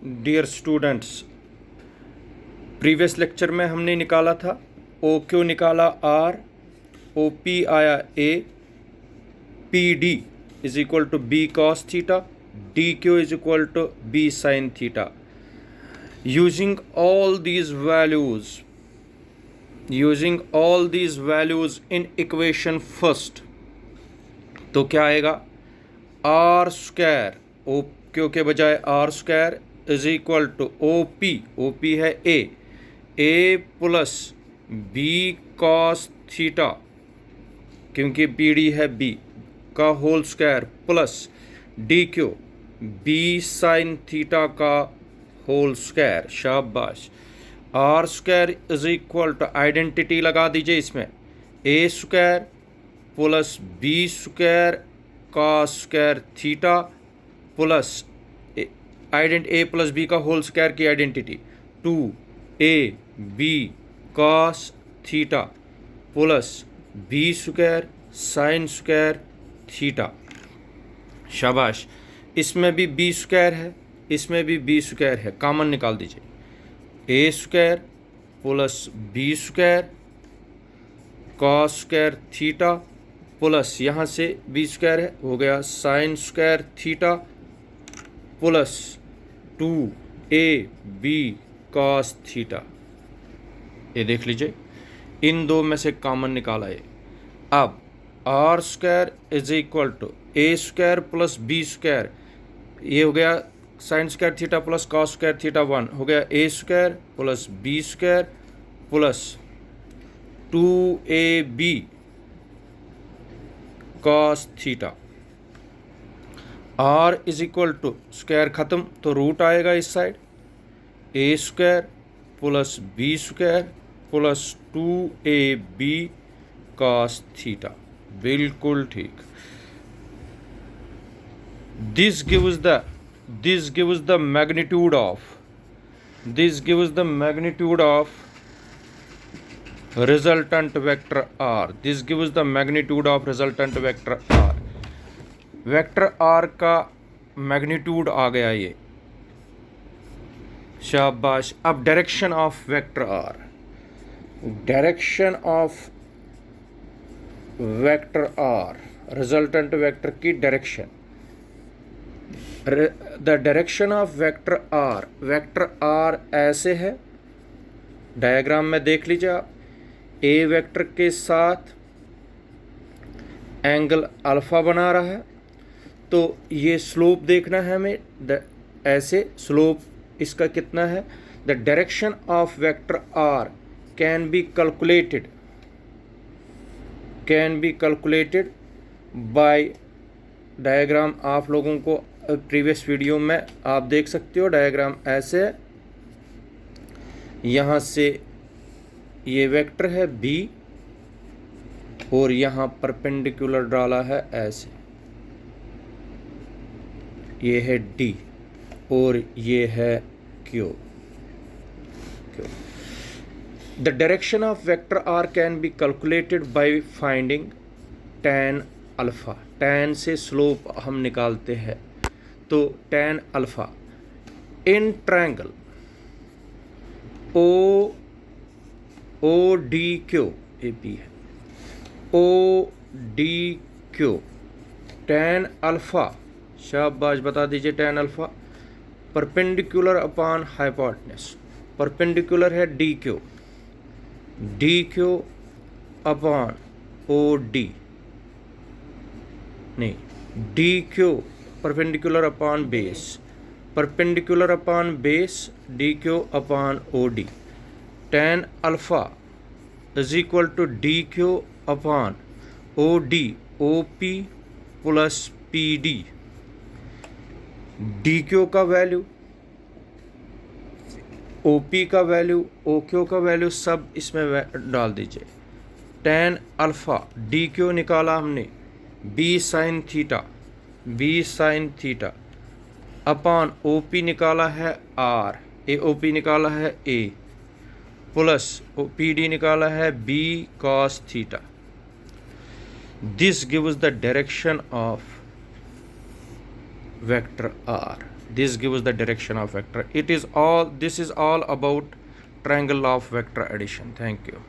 Dear students, previous lecture में हमने निकाला था ओ क्यू निकाला आर, ओ पी आया A, P D is equal to B cos theta, D Q is equal to B sine theta. Using all these values in equation first, तो क्या आएगा? Are square O Q के बजाय R square is equal to O P है A plus B cos theta, क्योंकि P D है B का whole square, plus D Q B sine theta का होल स्क्वायर. शाबाश. R square is equal to identity लगा दीजिए इसमें, A square plus B square का square theta plus A plus B का होल स्क्वायर की identity 2ab cos theta plus B square sine square theta. शाबाश. इसमें भी बी स्क्वायर है, इसमें भी बी स्क्वायर है, कॉमन निकाल दीजिए. A square plus B square cos square theta plus यहाँ से बी स्क्वायर है, हो गया sine square theta plus 2ab cos theta. ये देख लीजिए, इन दो में से कॉमन निकाला है. अब R square is equal to A square plus B square, ये हो गया sine square theta plus cos square theta 1, हो गया A square plus B square plus 2ab cos theta. R is equal to square खत्म तो root आएगा इस side, A square plus B square plus 2ab cos theta. बिल्कुल ठीक. This gives the magnitude of resultant vector R. This gives the magnitude of resultant vector R. Vector R का magnitude आ गया ये. शाबाश. अब direction of vector R, direction of vector R, resultant vector की direction. The direction of vector R ऐसे है, diagram में देख लीजिए आप. ए वेक्टर के साथ एंगल अल्फा बना रहा है, तो ये स्लोप देखना है हमें. ऐसे स्लोप इसका कितना है. The direction of vector R can be calculated by diagram. आप लोगों को प्रीवियस वीडियो में आप देख सकते हो, डायग्राम ऐसे है. यहाँ से ये वेक्टर है बी और यहाँ परपेंडिकुलर डाला है ऐसे, ये है डी और ये है Q. The direction of vector R can be calculated by finding tan alpha. tan से स्लोप हम निकालते हैं, तो tan alpha in triangle O D Q, A P है O D Q, tan alpha. शाबाश. बता दीजिए tan alpha perpendicular upon hypotenuse. Perpendicular है D Q upon O D, नहीं, D Q perpendicular upon base D Q upon O D. tan alpha is equal to D Q upon O D, O P plus P D. D Q का value, O P का value, O Q का value सब इसमें डाल दीजिए. tan alpha D Q निकाला हमने, B sine theta upon O P निकाला है आर, ओ पी निकाला है A plus O P D निकाला है B cos theta. This gives the direction of vector R. this gives the direction of vector. This is all about triangle of vector addition. Thank you.